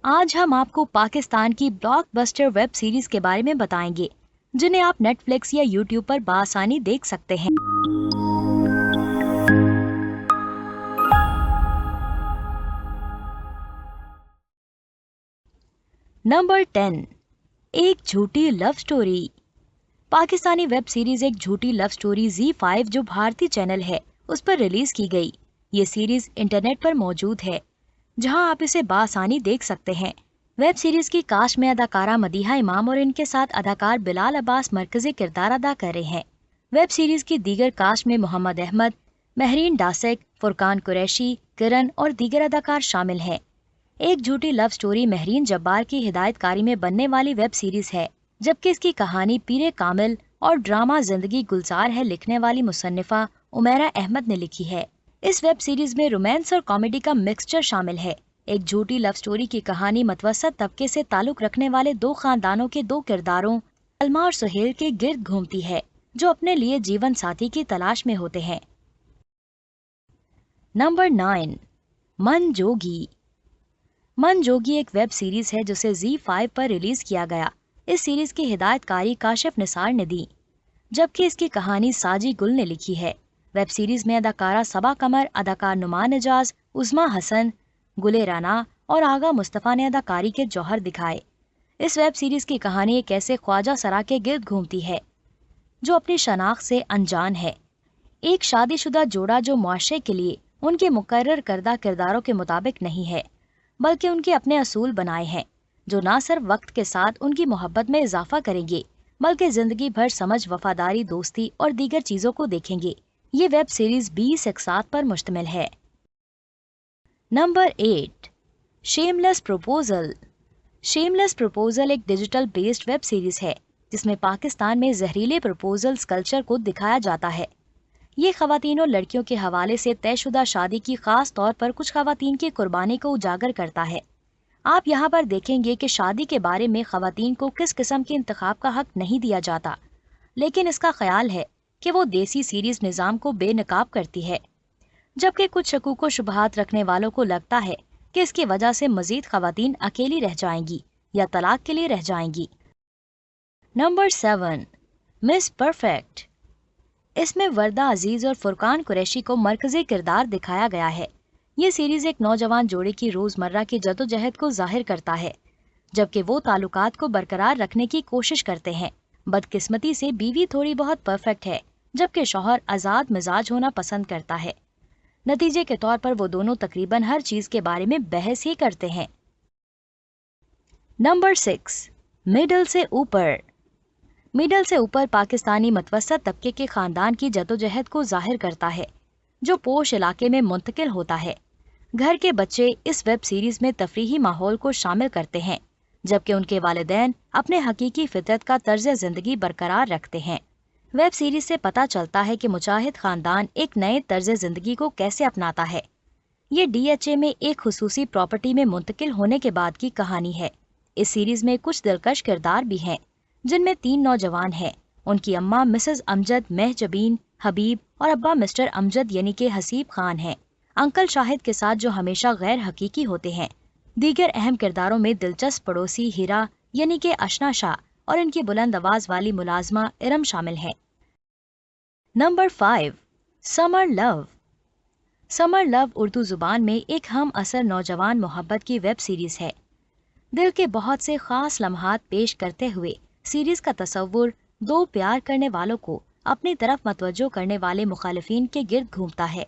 آج ہم آپ کو پاکستان کی بلاک بسٹر ویب سیریز کے بارے میں بتائیں گے جنہیں آپ نیٹ فلکس یا یوٹیوب پر بآسانی دیکھ سکتے ہیں۔ نمبر 10، ایک جھوٹی لو سٹوری۔ پاکستانی ویب سیریز ایک جھوٹی لو سٹوری زی5 جو بھارتی چینل ہے اس پر ریلیز کی گئی۔ یہ سیریز انٹرنیٹ پر موجود ہے جہاں آپ اسے بآسانی دیکھ سکتے ہیں۔ ویب سیریز کی کاسٹ میں اداکارہ مدیحہ امام اور ان کے ساتھ اداکار بلال عباس مرکزی کردار ادا کر رہے ہیں۔ ویب سیریز کی دیگر کاسٹ میں محمد احمد، مہرین ڈاسک، فرقان قریشی، کرن اور دیگر اداکار شامل ہیں۔ ایک جھوٹی لو سٹوری مہرین جبار کی ہدایت کاری میں بننے والی ویب سیریز ہے، جبکہ اس کی کہانی پیر کامل اور ڈرامہ زندگی گلزار ہے لکھنے والی مصنفہ عمیرہ احمد نے لکھی ہے۔ اس ویب سیریز میں رومانس اور کامیڈی کا مکسچر شامل ہے۔ ایک جھوٹی لو سٹوری کی کہانی متوسط طبقے سے تعلق رکھنے والے دو خاندانوں کے دو کرداروں سلما اور سہیل کے گرد گھومتی ہے جو اپنے لیے جیون ساتھی کی تلاش میں ہوتے ہیں۔ نمبر 9، من جوگی۔ من جوگی ایک ویب سیریز ہے جسے زی5 پر ریلیز کیا گیا۔ اس سیریز کی ہدایت کاری کاشف نثار نے دی، جبکہ اس کی کہانی ساجی گل نے لکھی ہے۔ ویب سیریز میں اداکارہ صبا قمر، اداکار نعمان اعجاز، عظمیٰ حسن، گلے رانا اور آغا مصطفیٰ نے اداکاری کے جوہر دکھائے۔ اس ویب سیریز کی کہانی ایک ایسے خواجہ سرا کے گرد گھومتی ہے جو اپنی شناخت سے انجان ہے۔ ایک شادی شدہ جوڑا جو معاشرے کے لیے ان کے مقرر کردہ کرداروں کے مطابق نہیں ہے، بلکہ ان کے اپنے اصول بنائے ہیں جو نہ صرف وقت کے ساتھ ان کی محبت میں اضافہ کریں گے بلکہ زندگی بھر سمجھ، وفاداری، دوستی اور دیگر چیزوں کو دیکھیں گے۔ یہ ویب سیریز 20 اقساط پر مشتمل ہے۔ نمبر 8، شیم لیس پروپوزل۔ شیم لیس پروپوزل ایک ڈیجیٹل بیسڈ ویب سیریز ہے جس میں پاکستان میں زہریلے پروپوزلز کلچر کو دکھایا جاتا ہے۔ یہ خواتین اور لڑکیوں کے حوالے سے طے شدہ شادی کی خاص طور پر کچھ خواتین کی قربانی کو اجاگر کرتا ہے۔ آپ یہاں پر دیکھیں گے کہ شادی کے بارے میں خواتین کو کس قسم کے انتخاب کا حق نہیں دیا جاتا، لیکن اس کا خیال ہے کہ وہ دیسی سیریز نظام کو بے نقاب کرتی ہے، جبکہ کچھ شکوک و شبہات رکھنے والوں کو لگتا ہے کہ اس کی وجہ سے مزید خواتین اکیلی رہ جائیں گی یا طلاق کے لیے رہ جائیں گی۔ نمبر 7، مس پرفیکٹ۔ اس میں وردہ عزیز اور فرقان قریشی کو مرکزی کردار دکھایا گیا ہے۔ یہ سیریز ایک نوجوان جوڑے کی روزمرہ کی جدوجہد کو ظاہر کرتا ہے، جبکہ وہ تعلقات کو برقرار رکھنے کی کوشش کرتے ہیں۔ بدقسمتی سے بیوی تھوڑی بہت پرفیکٹ ہے، جبکہ شوہر آزاد مزاج ہونا پسند کرتا ہے۔ نتیجے کے طور پر وہ دونوں تقریباً ہر چیز کے بارے میں بحث ہی کرتے ہیں۔ نمبر 6، مڈل سے اوپر۔ مڈل سے اوپر پاکستانی متوسط طبقے کے خاندان کی جدوجہد کو ظاہر کرتا ہے جو پوش علاقے میں منتقل ہوتا ہے۔ گھر کے بچے اس ویب سیریز میں تفریحی ماحول کو شامل کرتے ہیں، جبکہ ان کے والدین اپنے حقیقی فطرت کا طرز زندگی برقرار رکھتے ہیں۔ ویب سیریز سے پتہ چلتا ہے کہ مجاہد خاندان ایک نئے طرز زندگی کو کیسے اپناتا ہے۔ یہ ڈی ایچ اے میں ایک خصوصی پراپرٹی میں منتقل ہونے کے بعد کی کہانی ہے۔ اس سیریز میں کچھ دلکش کردار بھی ہیں جن میں 3 نوجوان ہیں، ان کی اماں مسز امجد مہجبین حبیب اور ابا مسٹر امجد یعنی کہ حسیب خان ہیں، انکل شاہد کے ساتھ جو ہمیشہ غیر حقیقی ہوتے ہیں۔ دیگر اہم کرداروں میں دلچسپ پڑوسی ہیرا یعنی کہ اشنا شاہ اور ان کی بلند آواز والی ملازمہ ارم شامل ہیں۔ نمبر 5، سمر لو۔ سمر لو اردو زبان میں ایک ہم اثر نوجوان محبت کی ویب سیریز ہے۔ دل کے بہت سے خاص لمحات پیش کرتے ہوئے سیریز کا تصور دو پیار کرنے والوں کو اپنی طرف متوجہ کرنے والے مخالفین کے گرد گھومتا ہے۔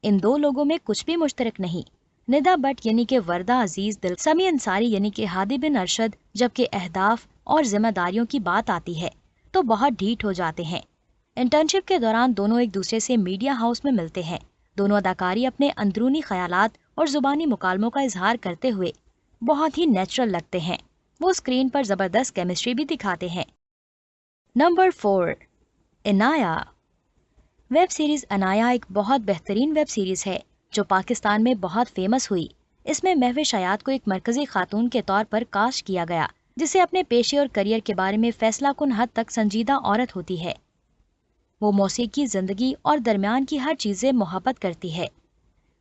ان دو لوگوں میں کچھ بھی مشترک نہیں۔ ندا بٹ یعنی کہ وردہ عزیز دل، سمی انصاری یعنی کہ ہادی بن ارشد، جبکہ اہداف اور ذمہ داریوں کی بات آتی ہے تو بہت ڈھیٹ ہو جاتے ہیں۔ انٹرنشپ کے دوران دونوں ایک دوسرے سے میڈیا ہاؤس میں ملتے ہیں۔ دونوں اداکاری اپنے اندرونی خیالات اور زبانی مکالموں کا اظہار کرتے ہوئے بہت ہی نیچرل لگتے ہیں۔ وہ اسکرین پر زبردست کیمسٹری بھی دکھاتے ہیں۔ Number 4، Inaya. Web series Inaya ایک بہت بہترین ویب سیریز ہے جو پاکستان میں بہت فیمس ہوئی۔ اس میں مہوش حیات کو ایک مرکزی خاتون کے طور پر کاسٹ کیا گیا جسے اپنے پیشے اور کریئر کے بارے میں فیصلہ کن حد تک سنجیدہ عورت ہوتی ہے۔ وہ موسیقی، زندگی اور درمیان کی ہر چیز سے محبت کرتی ہے۔